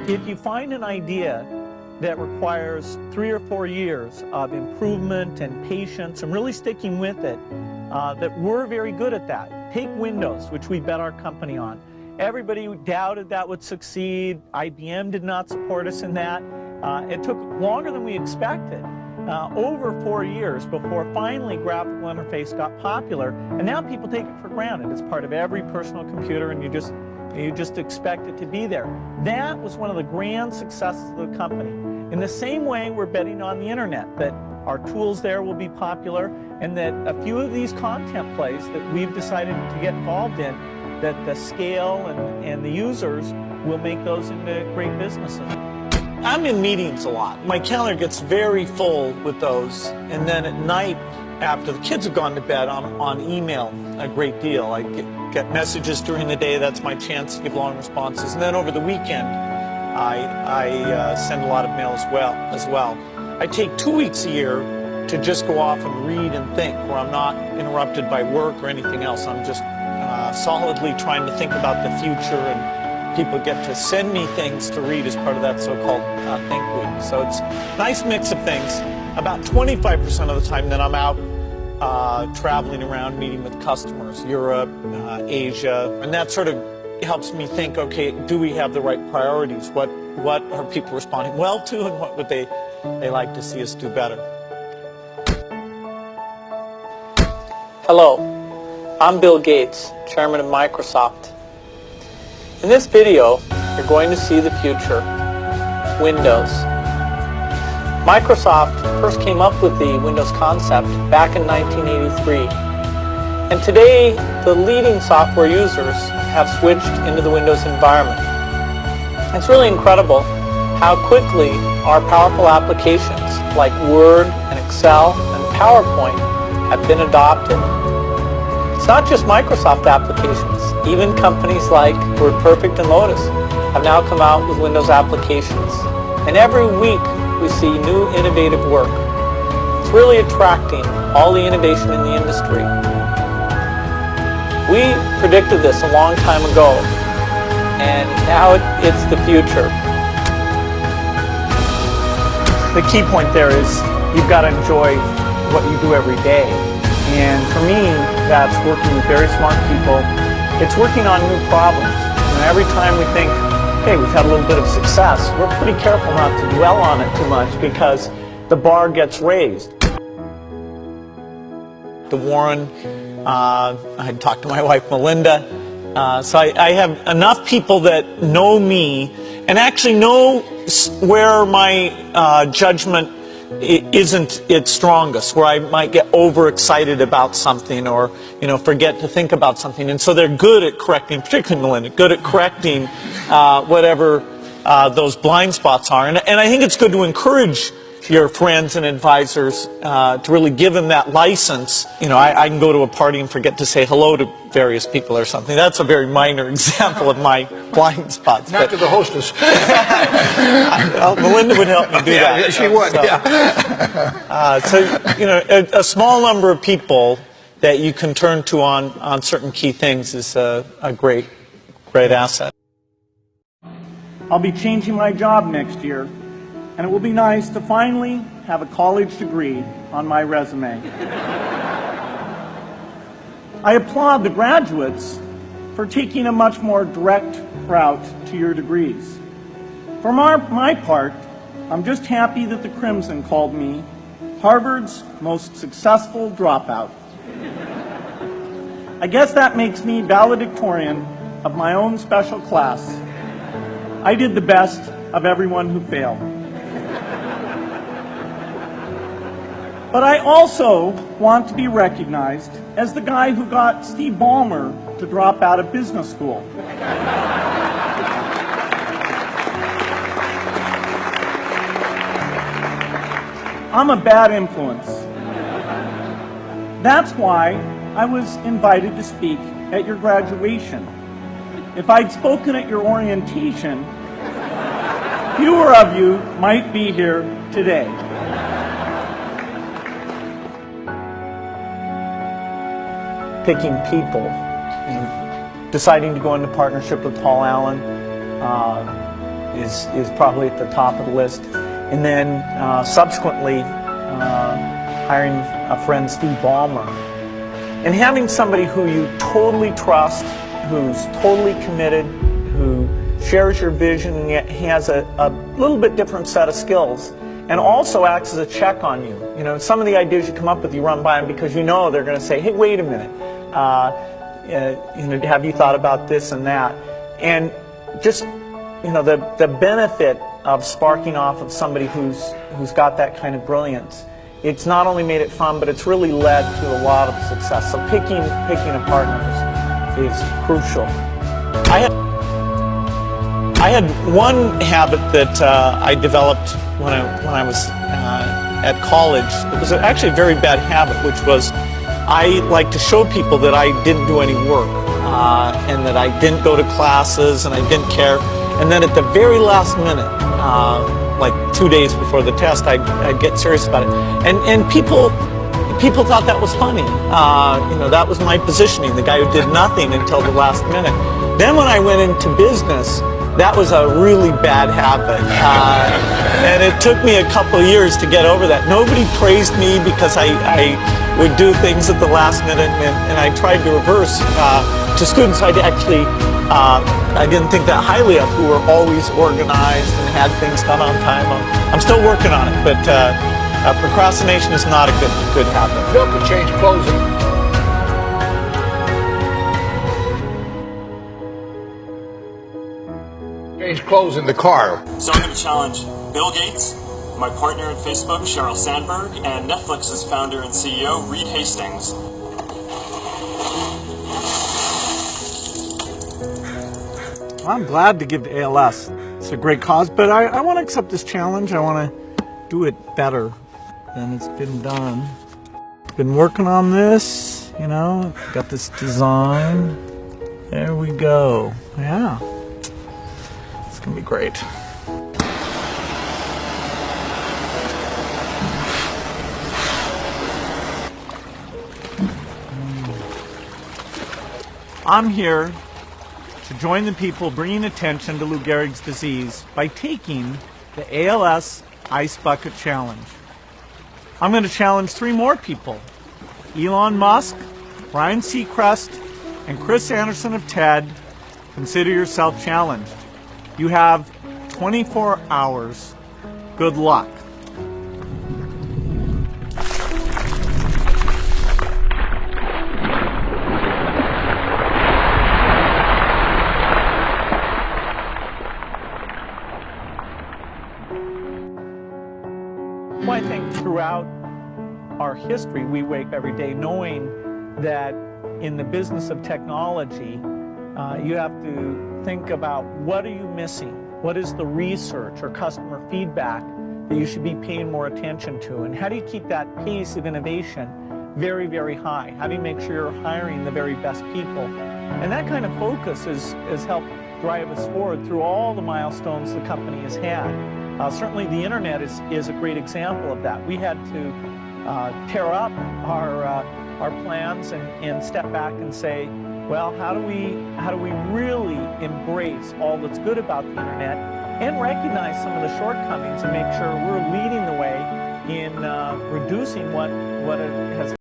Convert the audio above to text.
If you find an idea that requires 3 or 4 years of improvement and patience and really sticking with it, that we're very good at that. Take Windows, which we bet our company on. Everybody doubted that would succeed. IBM did not support us in that. It took longer than we expected, over 4 years before finally graphical interface got popular, and now people take it for granted. It's part of every personal computer, and you just expect it to be there. That was one of the grand successes of the company. In the same way, we're betting on the internet, that our tools there will be popular, and that a few of these content plays that we've decided to get involved in, that the scale and the users will make those into great businesses. I'm in meetings a lot. My calendar gets very full with those, and then at night, after the kids have gone to bed, I'm on email a great deal. I get messages during the day. That's my chance to give long responses. And then over the weekend, I send a lot of mail as well. I take 2 weeks a year to just go off and read and think, where I'm not interrupted by work or anything else. I'm just solidly trying to think about the future, and people get to send me things to read as part of that so-called Think Week. So it's a nice mix of things. About 25% of the time that I'm out traveling around, meeting with customers, Europe, Asia, and that sort of helps me think, okay, do we have the right priorities? What are people responding well to, and what would they like to see us do better? Hello, I'm Bill Gates, Chairman of Microsoft. In this video, you're going to see the future, Windows. Microsoft first came up with the Windows concept back in 1983. And today, the leading software users have switched into the Windows environment. It's really incredible how quickly our powerful applications like Word and Excel and PowerPoint have been adopted. It's not just Microsoft applications. Even companies like WordPerfect and Lotus have now come out with Windows applications. And every week we see new innovative work. It's really attracting all the innovation in the industry. We predicted this a long time ago, and now it's the future. The key point there is you've got to enjoy what you do every day. And for me, that's working with very smart people. It's working on new problems. And every time we think, hey, we've had a little bit of success, we're pretty careful not to dwell on it too much because the bar gets raised. To Warren, I talked to my wife Melinda, so I have enough people that know me and actually know where my judgment isn't its strongest, where I might get overexcited about something or forget to think about something, and so they're good at correcting, particularly Melinda, good at correcting whatever those blind spots are. And I think it's good to encourage your friends and advisors to really give them that license. I can go to a party and forget to say hello to various people or something. That's a very minor example of my blind spots. Not to the hostess. Melinda would help me do that. Yeah, she would. So, a small number of people that you can turn to on certain key things is a great asset. I'll be changing my job next year, and it will be nice to finally have a college degree on my resume. I applaud the graduates for taking a much more direct route to your degrees. For my part, I'm just happy that the Crimson called me Harvard's most successful dropout. I guess that makes me valedictorian of my own special class. I did the best of everyone who failed. But I also want to be recognized as the guy who got Steve Ballmer to drop out of business school. I'm a bad influence. That's why I was invited to speak at your graduation. If I'd spoken at your orientation, fewer of you might be here today. Picking people, deciding to go into partnership with Paul Allen, is probably at the top of the list. And then subsequently hiring a friend, Steve Ballmer. And having somebody who you totally trust, who's totally committed, who shares your vision and yet has a little bit different set of skills, and also acts as a check on you. You know, some of the ideas you come up with, you run by them because you know they're going to say, hey, wait a minute, you know, have you thought about this and that? And just, you know, the benefit of sparking off of somebody who's got that kind of brilliance, it's not only made it fun, but it's really led to a lot of success. So picking a partner is crucial. I had one habit that I developed when I was at college. It was actually a very bad habit, which was I like to show people that I didn't do any work and that I didn't go to classes and I didn't care. And then at the very last minute, like 2 days before the test, I'd get serious about it. And people thought that was funny. You know, that was my positioning, the guy who did nothing until the last minute. Then when I went into business, that was a really bad habit. And it took me a couple of years to get over that. Nobody praised me because I would do things at the last minute, and I tried to reverse to students I didn't think that highly of, who were always organized and had things done on time. I'm still working on it, but procrastination is not a good habit. Bill could change clothes. Change clothes in the car. So I'm going to challenge Bill Gates, my partner at Facebook, Sheryl Sandberg, and Netflix's founder and CEO, Reed Hastings. I'm glad to give to ALS. It's a great cause, but I want to accept this challenge. I want to do it better than it's been done. Been working on this, you know, got this design. There we go. Yeah. It's going to be great. I'm here to join the people bringing attention to Lou Gehrig's disease by taking the ALS Ice Bucket Challenge. I'm going to challenge 3 more people: Elon Musk, Ryan Seacrest, and Chris Anderson of TED. Consider yourself challenged. You have 24 hours. Good luck. Well, I think throughout our history, we wake up every day knowing that in the business of technology, you have to think about what are you missing? What is the research or customer feedback that you should be paying more attention to? And how do you keep that pace of innovation very, very high? How do you make sure you're hiring the very best people? And that kind of focus has helped drive us forward through all the milestones the company has had. Certainly the internet is a great example of that. We had to tear up our plans and step back and say, well, how do we really embrace all that's good about the internet and recognize some of the shortcomings and make sure we're leading the way in reducing what it has